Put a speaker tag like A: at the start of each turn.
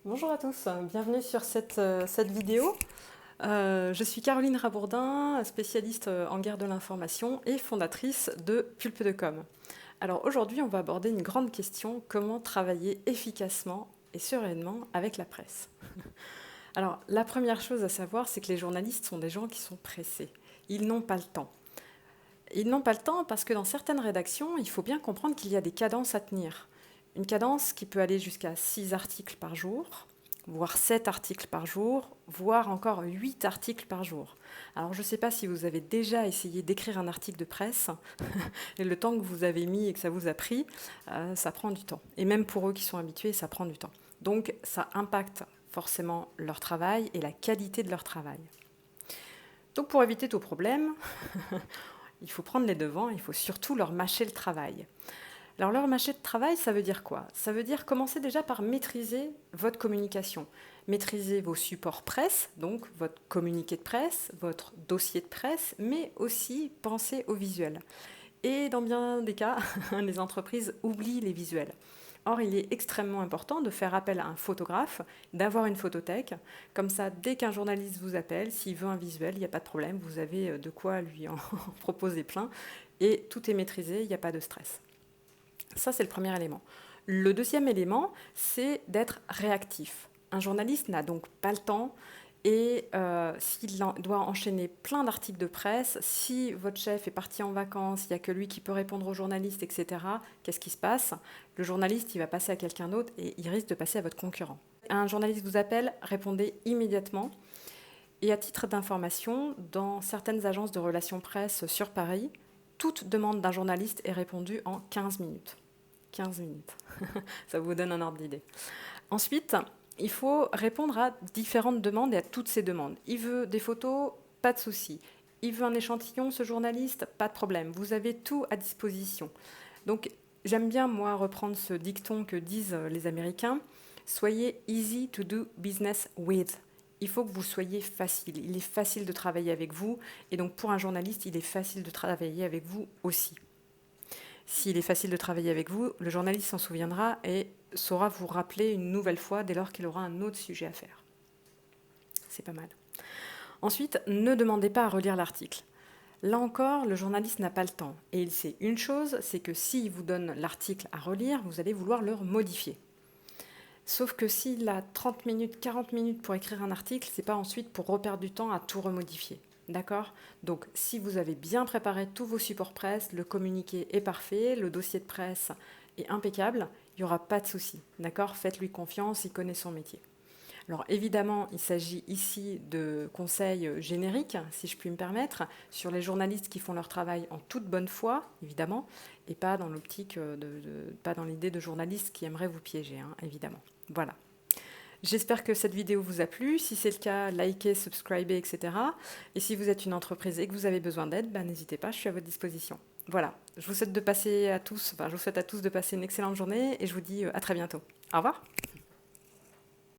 A: Bonjour à tous, bienvenue sur cette vidéo. Je suis Caroline Rabourdin, spécialiste en guerre de l'information et fondatrice de Pulpe de Com. Alors aujourd'hui, on va aborder une grande question, comment travailler efficacement et sereinement avec la presse. Alors la première chose à savoir, c'est que les journalistes sont des gens qui sont pressés. Ils n'ont pas le temps. Ils n'ont pas le temps parce que dans certaines rédactions, il faut bien comprendre qu'il y a des cadences à tenir. Une cadence qui peut aller jusqu'à 6 articles par jour, voire 7 articles par jour, voire encore 8 articles par jour. Alors je ne sais pas si vous avez déjà essayé d'écrire un article de presse, et le temps que vous avez mis et que ça vous a pris, ça prend du temps. Et même pour eux qui sont habitués, ça prend du temps. Donc ça impacte forcément leur travail et la qualité de leur travail. Donc pour éviter tout problème, il faut prendre les devants, il faut surtout leur mâcher le travail. Alors leur mâcher de travail, ça veut dire quoi? Ça veut dire commencer déjà par maîtriser votre communication. Maîtriser vos supports presse, donc votre communiqué de presse, votre dossier de presse, mais aussi penser au visuel. Et dans bien des cas, les entreprises oublient les visuels. Or, il est extrêmement important de faire appel à un photographe, d'avoir une photothèque. Comme ça, dès qu'un journaliste vous appelle, s'il veut un visuel, il n'y a pas de problème, vous avez de quoi lui en proposer plein. Et tout est maîtrisé, il n'y a pas de stress. Ça, c'est le premier élément. Le deuxième élément, c'est d'être réactif. Un journaliste n'a donc pas le temps et s'il doit enchaîner plein d'articles de presse, si votre chef est parti en vacances, il n'y a que lui qui peut répondre aux journalistes, etc., qu'est-ce qui se passe? Le journaliste, il va passer à quelqu'un d'autre et il risque de passer à votre concurrent. Un journaliste vous appelle, répondez immédiatement. Et à titre d'information, dans certaines agences de relations presse sur Paris, toute demande d'un journaliste est répondue en 15 minutes. 15 minutes. Ça vous donne un ordre d'idée. Ensuite, il faut répondre à différentes demandes et à toutes ces demandes. Il veut des photos, pas de souci. Il veut un échantillon, ce journaliste, pas de problème. Vous avez tout à disposition. Donc, j'aime bien, moi, reprendre ce dicton que disent les Américains. Soyez easy to do business with. Il faut que vous soyez facile. Il est facile de travailler avec vous. Et donc, pour un journaliste, il est facile de travailler avec vous aussi. S'il est facile de travailler avec vous, le journaliste s'en souviendra et saura vous rappeler une nouvelle fois dès lors qu'il aura un autre sujet à faire. C'est pas mal. Ensuite, ne demandez pas à relire l'article. Là encore, le journaliste n'a pas le temps. Et il sait une chose, c'est que s'il vous donne l'article à relire, vous allez vouloir le modifier. Sauf que s'il a 30 minutes, 40 minutes pour écrire un article, c'est pas ensuite pour reperdre du temps à tout remodifier. D'accord? Donc, si vous avez bien préparé tous vos supports presse, le communiqué est parfait, le dossier de presse est impeccable, il n'y aura pas de souci. D'accord? Faites-lui confiance, il connaît son métier. Alors évidemment, il s'agit ici de conseils génériques, si je puis me permettre, sur les journalistes qui font leur travail en toute bonne foi, évidemment, et pas dans l'optique, pas dans l'idée de journalistes qui aimeraient vous piéger, hein, évidemment. Voilà. J'espère que cette vidéo vous a plu. Si c'est le cas, likez, subscribez, etc. Et si vous êtes une entreprise et que vous avez besoin d'aide, n'hésitez pas, je suis à votre disposition. Voilà, je vous souhaite à tous de passer une excellente journée et je vous dis à très bientôt. Au revoir.